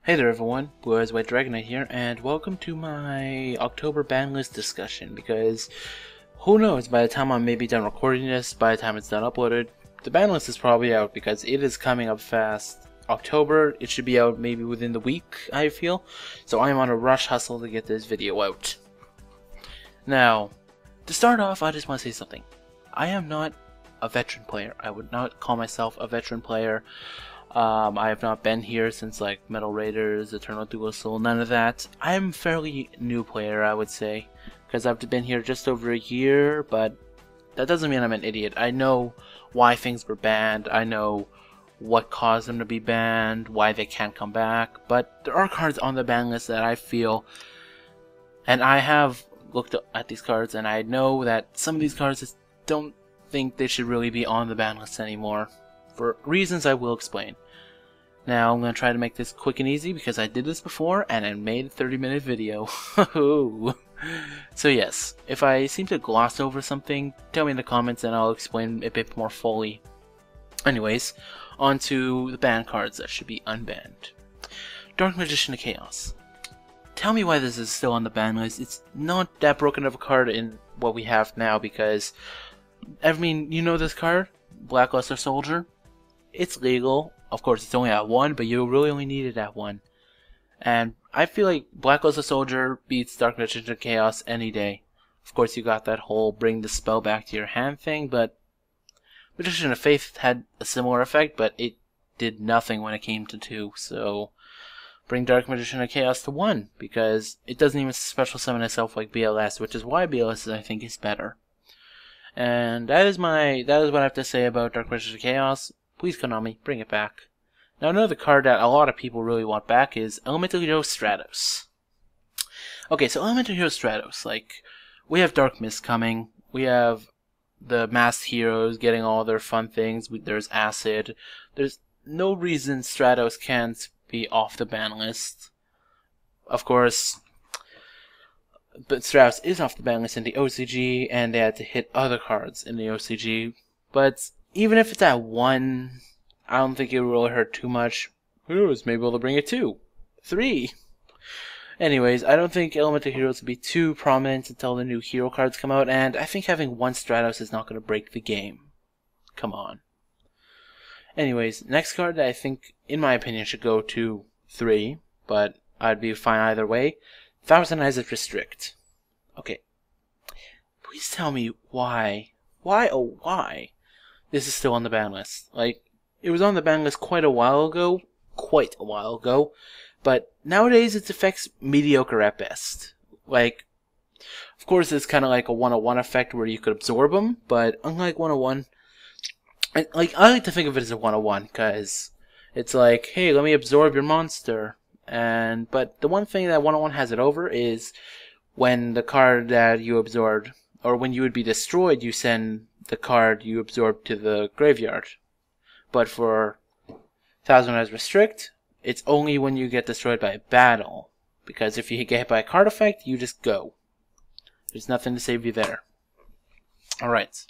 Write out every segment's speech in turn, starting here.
Hey there everyone, Blue Eyes White Dragonite here, and welcome to my October ban list discussion, because who knows, by the time I'm maybe done recording this, by the time it's done uploaded, the ban list is probably out because it is coming up fast. October, it should be out maybe within the week, I feel, so I am on a rush hustle to get this video out. Now, to start off, I just want to say something. I am not a veteran player. I would not call myself a veteran player. I have not been here since like Metal Raiders, Eternal Dual Soul, none of that. I am a fairly new player, I would say, because I've been here just over a year, but that doesn't mean I'm an idiot. I know why things were banned, I know what caused them to be banned, why they can't come back, but there are cards on the ban list that I feel, and I have looked at these cards, and I know that some of these cards just don't think they should really be on the ban list anymore, for reasons I will explain. Now I'm going to try to make this quick and easy because I did this before and I made a 30-minute video. So yes, if I seem to gloss over something, tell me in the comments and I'll explain a bit more fully. Anyways, on to the ban cards that should be unbanned. Dark Magician of Chaos. Tell me why this is still on the ban list. It's not that broken of a card in what we have now because, I mean, you know this card? Blackluster Soldier? It's legal. Of course, it's only at 1, but you really only need it at 1. And I feel like Blackluster Soldier beats Dark Magician of Chaos any day. Of course, you got that whole bring the spell back to your hand thing, but Magician of Faith had a similar effect, but it did nothing when it came to 2, so bring Dark Magician of Chaos to 1, because it doesn't even special summon itself like BLS, which is why BLS I think is better. And that is what I have to say about Dark Magician of Chaos. Please, Konami, bring it back. Now, another card that a lot of people really want back is Elemental Hero Stratos. Okay, so Elemental Hero Stratos, like, we have Dark Mist coming, we have the Masked Heroes getting all their fun things, there's Acid. There's no reason Stratos can't be off the ban list. Of course, but Stratos is off the ban list in the OCG, and they had to hit other cards in the OCG, but even if it's at 1, I don't think it will really hurt too much. Who knows, maybe we'll bring it 2, 3. Anyways, I don't think Elemental Heroes will be too prominent until the new hero cards come out, and I think having 1 Stratos is not going to break the game. Come on. Anyways, next card that I think, in my opinion, should go to 3, but I'd be fine either way. Thousand Eyes of Restrict. Okay. Please tell me why. Why, oh why? This is still on the ban list. Like, it was on the ban list quite a while ago, but nowadays its effects mediocre at best. Like, of course it's kind of like a 101 effect where you could absorb them, but unlike 101, I like to think of it as a 101 because it's like, hey, let me absorb your monster. But the one thing that 101 has it over is when the card that you absorbed, or when you would be destroyed, you send the card you absorbed to the graveyard. But for Thousand Eyes Restrict, it's only when you get destroyed by a battle. Because if you get hit by a card effect, you just go. There's nothing to save you there. Alright.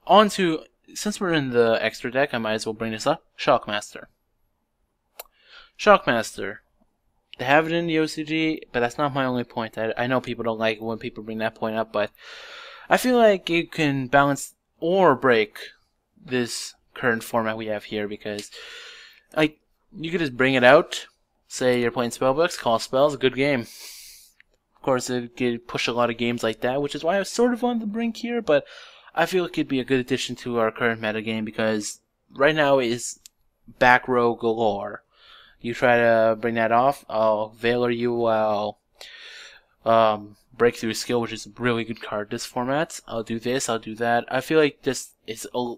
On to, since we're in the extra deck, I might as well bring this up. Shockmaster. Shockmaster. They have it in the OCG, but that's not my only point. I know people don't like it when people bring that point up, but I feel like you can balance or break this current format we have here because, like, you could just bring it out, say you're playing spellbooks, call spells, a good game. Of course, it could push a lot of games like that, which is why I was sort of on the brink here, but I feel it could be a good addition to our current metagame because right now it is back row galore. You try to bring that off, I'll Veiler you, I'll Breakthrough Skill, which is a really good card this format. I'll do this, I'll do that. I feel like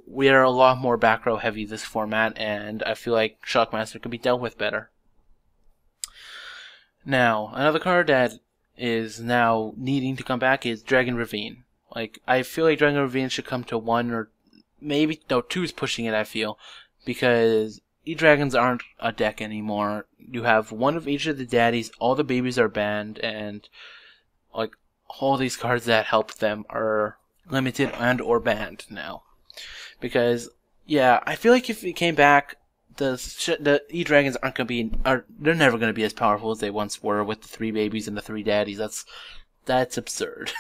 we are a lot more back row heavy this format, and I feel like Shockmaster could be dealt with better. Now, another card that is now needing to come back is Dragon Ravine. Like, I feel like Dragon Ravine should come to 1 or maybe, no, 2 is pushing it, I feel, because E-Dragons aren't a deck anymore. You have one of each of the daddies, all the babies are banned, and like all these cards that help them are limited and or banned now. Because, yeah, I feel like if it came back, the E-Dragons they're never gonna be as powerful as they once were with the 3 babies and the 3 daddies. That's absurd.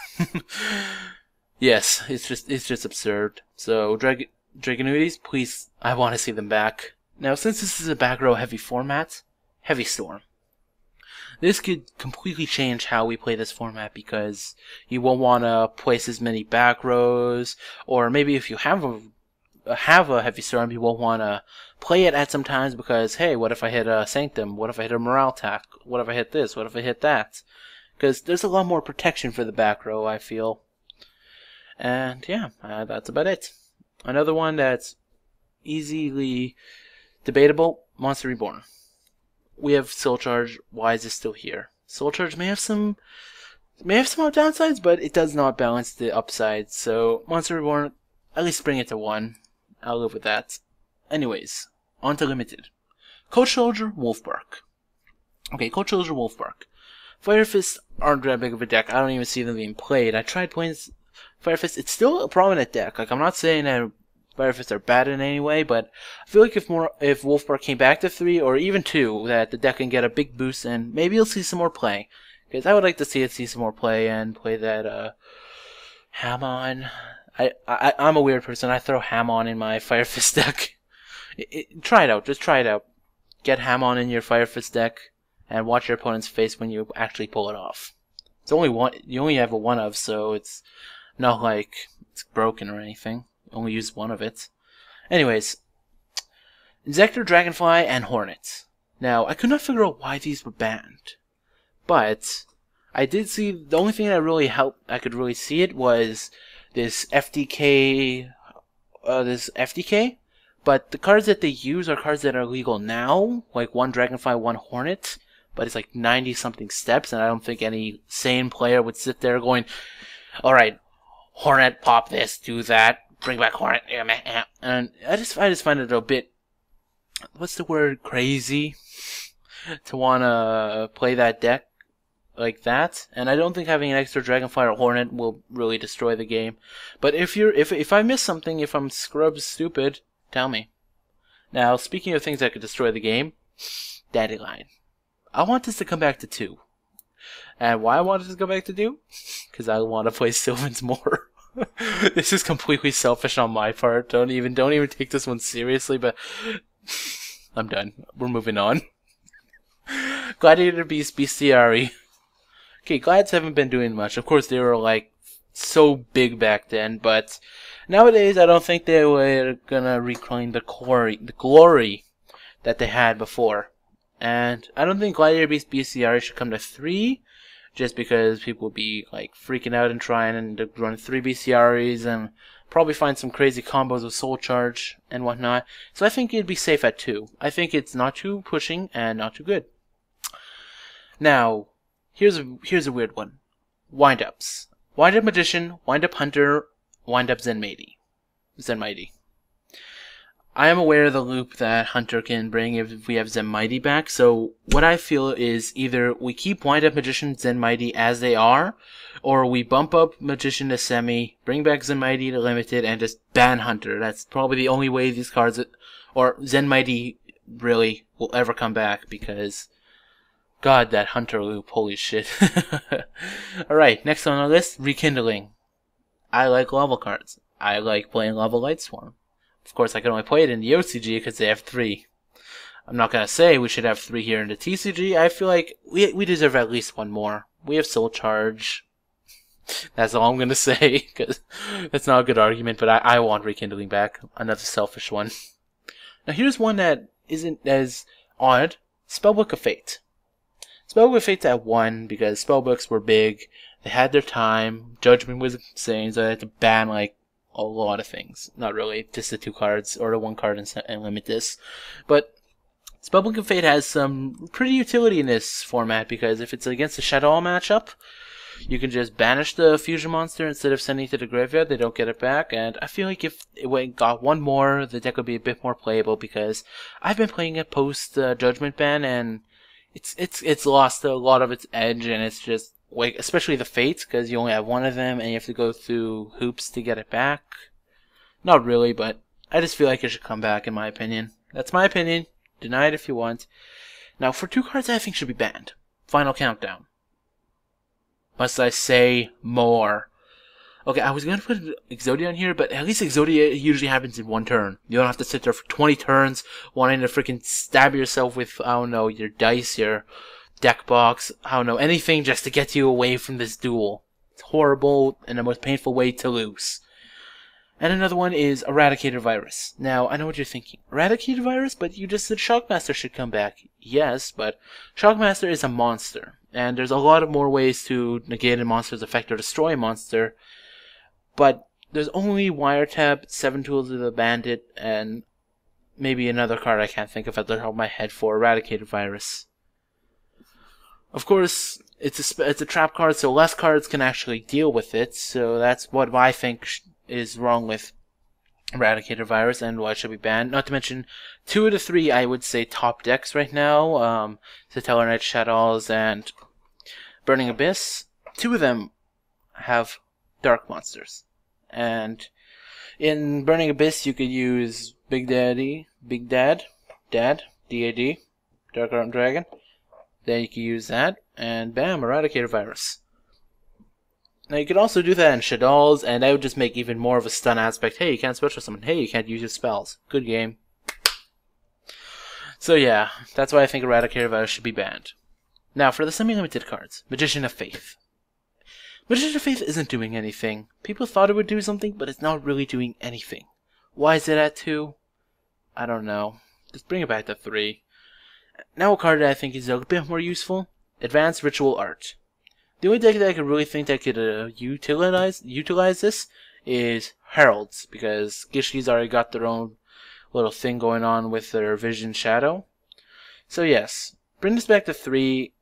Yes, it's just absurd. So Dragonuities, please, I want to see them back. Now, since this is a back row heavy format, Heavy Storm. This could completely change how we play this format because you won't want to place as many back rows, or maybe if you have a Heavy Storm, you won't want to play it at some times because, hey, what if I hit a Sanctum? What if I hit a Morale attack? What if I hit this? What if I hit that? Because there's a lot more protection for the back row, I feel. And yeah, that's about it. Another one that's easily debatable, Monster Reborn. We have Soul Charge. Why is it still here? Soul Charge may have some downsides, but it does not balance the upsides. So Monster Reborn, at least bring it to 1. I'll live with that. Anyways, on to Limited. Coach Soldier, Wolfbark. Okay, Coach Soldier, Wolfbark. Fire Fists aren't that big of a deck. I don't even see them being played. I tried playing Fire Fist. It's still a prominent deck. Like, I'm not saying that Fire Fists are bad in any way, but I feel like if Wolfbark came back to 3 or even 2, that the deck can get a big boost and maybe you'll see some more play. Because I would like to see it see some more play and play that Hamon. I'm a weird person. I throw Hamon in my Fire Fist deck. Try it out. Just try it out. Get Hamon in your Fire Fist deck and watch your opponent's face when you actually pull it off. It's only one. You only have a 1 of, so it's not like it's broken or anything. You only use 1 of it. Anyways, Insector, Dragonfly, and Hornet. Now, I could not figure out why these were banned, but I did see the only thing that really helped. I could really see it was this FDK. But the cards that they use are cards that are legal now, like 1 Dragonfly, 1 Hornet. But it's like 90-something steps, and I don't think any sane player would sit there going, alright, Hornet, pop this, do that, bring back Hornet, and I just find it a bit, what's the word, crazy, to want to play that deck like that, and I don't think having an extra Dragonfire or Hornet will really destroy the game. But if I miss something, if I'm stupid, tell me. Now, speaking of things that could destroy the game, Dandelion. I want this to come back to 2. And why I want this to go back to 2? Because I want to play Sylvans more. This is completely selfish on my part. Don't even take this one seriously, but I'm done. We're moving on. Gladiator Beast, Bestiary. Okay, Glads haven't been doing much. Of course, they were like so big back then, but nowadays I don't think they were gonna reclaim the glory that they had before. And I don't think Gladiator Beast Bestiary should come to 3, just because people would be like freaking out and trying and run 3 Bestiaries and probably find some crazy combos with Soul Charge and whatnot. So I think it'd be safe at 2. I think it's not too pushing and not too good. Now, here's a weird one. Wind-ups. Wind-up Magician, Wind-up Hunter, Wind-up Zenmighty. I am aware of the loop that Hunter can bring if we have Zenmighty back, so what I feel is either we keep Wind-up Magician, Zenmighty as they are, or we bump up Magician to Semi, bring back Zenmighty to Limited, and just ban Hunter. That's probably the only way these cards, or Zenmighty, really will ever come back, because God, that Hunter loop, holy shit. Alright, next on our list, Rekindling. I like lava cards. I like playing Lava Light Swarm. Of course, I can only play it in the OCG because they have 3. I'm not going to say we should have 3 here in the TCG. I feel like we deserve at least 1 more. We have Soul Charge. That's all I'm going to say, because that's not a good argument, but I want Rekindling back. Another selfish one. Now here's one that isn't as odd. Spellbook of Fate. Spellbook of Fate's at 1 because spellbooks were big. They had their time. Judgment was insane, so they had to ban like a lot of things. Not really, just the 2 cards or the 1 card and limit this. But Spellbook of Fate has some pretty utility in this format because if it's against a Shadow matchup, you can just banish the fusion monster instead of sending it to the graveyard. They don't get it back, and I feel like if it got 1 more, the deck would be a bit more playable because I've been playing it post Judgment ban and it's lost a lot of its edge, and it's just like, especially the Fates, because you only have 1 of them and you have to go through hoops to get it back. Not really, but I just feel like it should come back in my opinion. That's my opinion. Deny it if you want. Now, for 2 cards I think should be banned. Final countdown. Must I say more? Okay, I was going to put Exodia on here, but at least Exodia usually happens in 1 turn. You don't have to sit there for 20 turns wanting to freaking stab yourself with, I don't know, your dice, your deck box, I don't know, anything just to get you away from this duel. It's horrible and the most painful way to lose. And another one is Eradicator Virus. Now, I know what you're thinking. Eradicator Virus? But you just said Shockmaster should come back. Yes, but Shockmaster is a monster. And there's a lot of more ways to negate a monster's effect or destroy a monster. But there's only Wiretap, 7 Tools of the Bandit, and maybe another card I can't think of at the top of my head for Eradicator Virus. Of course, it's a trap card, so less cards can actually deal with it. So that's what I think is wrong with Eradicator Virus and why it should be banned. Not to mention 2 of the 3 I would say top decks right now, Stellar Night Shadows and Burning Abyss. 2 of them have dark monsters, and in Burning Abyss you could use Big Dad, D-A-D, Dark Art Dragon. Then you can use that, and bam, Eradicator Virus. Now you could also do that in Shaddolls, and that would just make even more of a stun aspect. Hey, you can't special summon. Hey, you can't use your spells. Good game. So yeah, that's why I think Eradicator Virus should be banned. Now for the semi-limited cards, Magician of Faith. Magician of Faith isn't doing anything. People thought it would do something, but it's not really doing anything. Why is it at 2? I don't know. Just bring it back to 3. Now a card that I think is a bit more useful, Advanced Ritual Art. The only deck that I could really think that could utilize this is Heralds, because Gishki's already got their own little thing going on with their Vision Shadow. So yes, bring this back to 3,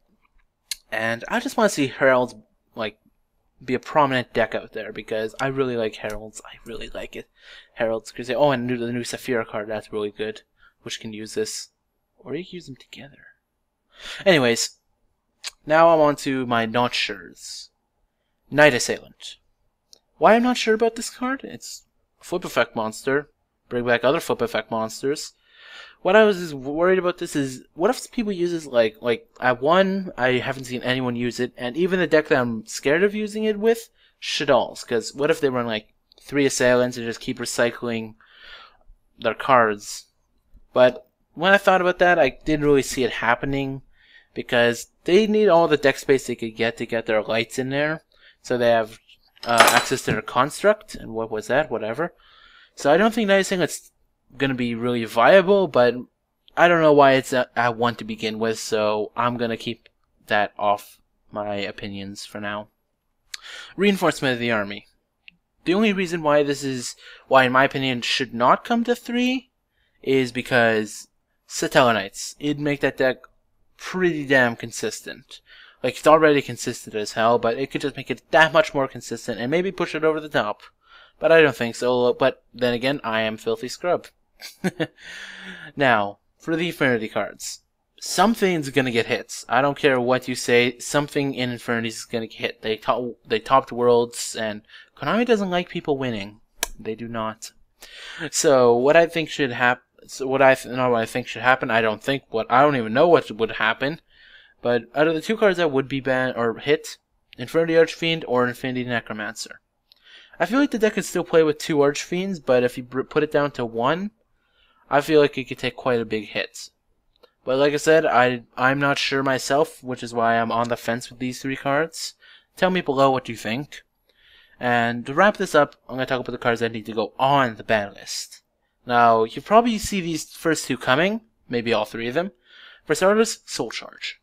and I just want to see Heralds like be a prominent deck out there, because I really like Heralds. I really like it. Heralds, because oh, and the new Saphira card, that's really good, which can use this, or you can use them together. Anyways, now I'm on to my not sures. Night Assailant. Why I'm not sure about this card? It's a flip effect monster. Bring back other flip effect monsters. What I was worried about this is, what if people use this like at 1, I haven't seen anyone use it, and even the deck that I'm scared of using it with, Shaddolls, because what if they run like 3 Assailants and just keep recycling their cards? But when I thought about that, I didn't really see it happening, because they need all the deck space they could get to get their lights in there, so they have access to their construct, and what was that? Whatever. So I don't think Night Assailant's gonna be really viable, but I don't know why it's at 1 to begin with, so I'm gonna keep that off my opinions for now. Reinforcement of the Army. The only reason why why in my opinion should not come to 3 is because Stellar Knights. It'd make that deck pretty damn consistent. Like, it's already consistent as hell, but it could just make it that much more consistent and maybe push it over the top. But I don't think so. But then again, I am Filthy Scrub. Now, for the Affinity cards. Something's gonna get hits. I don't care what you say. Something in Infinity is gonna get hit. They topped Worlds, and Konami doesn't like people winning. They do not. So what I think should happen. So what I think should happen. I don't even know what would happen. But out of the 2 cards that would be banned or hit, Infinity Archfiend or Infinity Necromancer. I feel like the deck could still play with 2 Archfiends, but if you put it down to 1, I feel like it could take quite a big hit. But like I said, I'm not sure myself, which is why I'm on the fence with these 3 cards. Tell me below what you think. And to wrap this up, I'm going to talk about the cards that need to go on the ban list. Now, you probably see these first 2 coming, maybe all 3 of them. For starters, Soul Charge.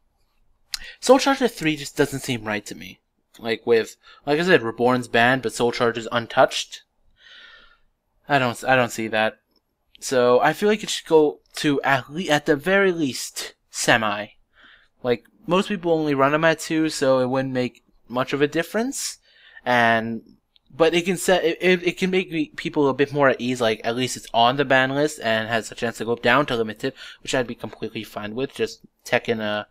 Soul Charge at 3 just doesn't seem right to me. Like I said, Reborn's banned, but Soul Charge is untouched. I don't see that. So I feel like it should go to at the very least semi. Like, most people only run them at 2, so it wouldn't make much of a difference. But it can make people a bit more at ease. Like, at least it's on the ban list and has a chance to go down to limited, which I'd be completely fine with. Just tech in a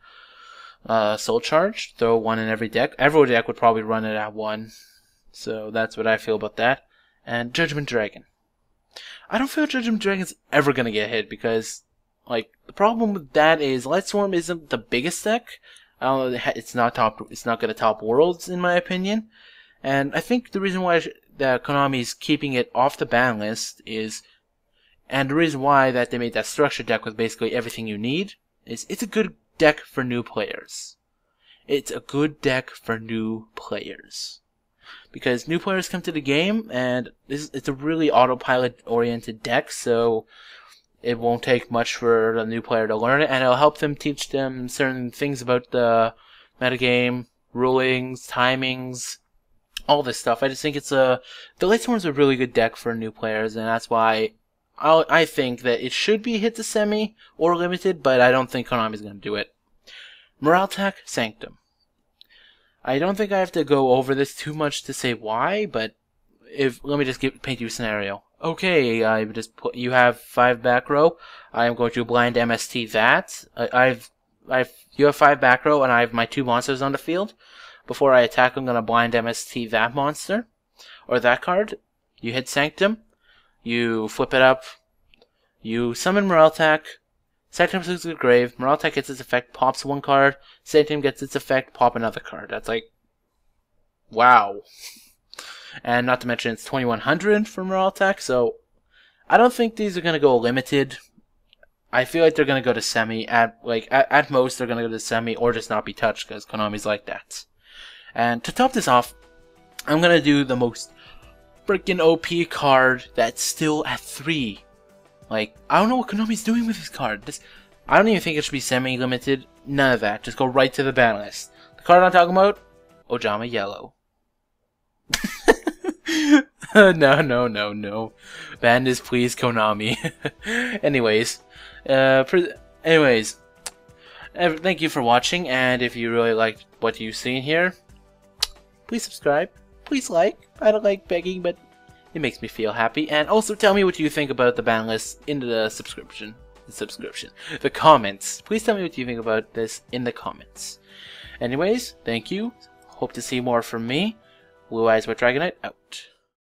Soul Charge, throw 1 in every deck. Every deck would probably run it at 1. So that's what I feel about that. And Judgment Dragon. I don't feel Judgment Dragon's ever going to get hit, because Like, the problem with that is Lightstorm isn't the biggest deck. I don't know, it's not gonna top Worlds in my opinion. And I think the reason why that Konami is keeping it off the ban list is, and the reason why that they made that structure deck with basically everything you need, is it's a good deck for new players. It's a good deck for new players. Because new players come to the game, and it's a really autopilot-oriented deck, so it won't take much for a new player to learn it, and it'll help them teach them certain things about the metagame, rulings, timings, all this stuff. I just think the Lightstorm's a really good deck for new players, and that's why I think that it should be hit to semi or limited, but I don't think Konami's going to do it. Morale Tech, Sanctum. I don't think I have to go over this too much to say why, but let me just paint you a scenario. Okay, you have 5 back row. I am going to blind MST that. You have 5 back row, and I have my 2 monsters on the field. Before I attack, I'm going to blind MST that monster, or that card. You hit Sanctum, you flip it up, you summon Morale Tech, Sanctum goes to the grave, Morale Tech gets its effect, pops 1 card, Sanctum gets its effect, pop another card. That's like, wow. And not to mention it's 2100 for Morale Tech, so I don't think these are going to go limited. I feel like they're going to go to semi. At most, they're going to go to semi or just not be touched because Konami's like that. And to top this off, I'm going to do the most freaking OP card that's still at 3. Like, I don't know what Konami's doing with this card. I don't even think it should be semi-limited. None of that. Just go right to the ban list. The card I'm talking about, OJAMA Yellow. No. Ban this, please, Konami. Anyways, thank you for watching, and if you really liked what you've seen here, please subscribe, please like. I don't like begging, but it makes me feel happy. And also tell me what you think about the ban list in the comments. Please tell me what you think about this in the comments. Anyways, thank you. Hope to see more from me. Blue Eyes with Dragonite out.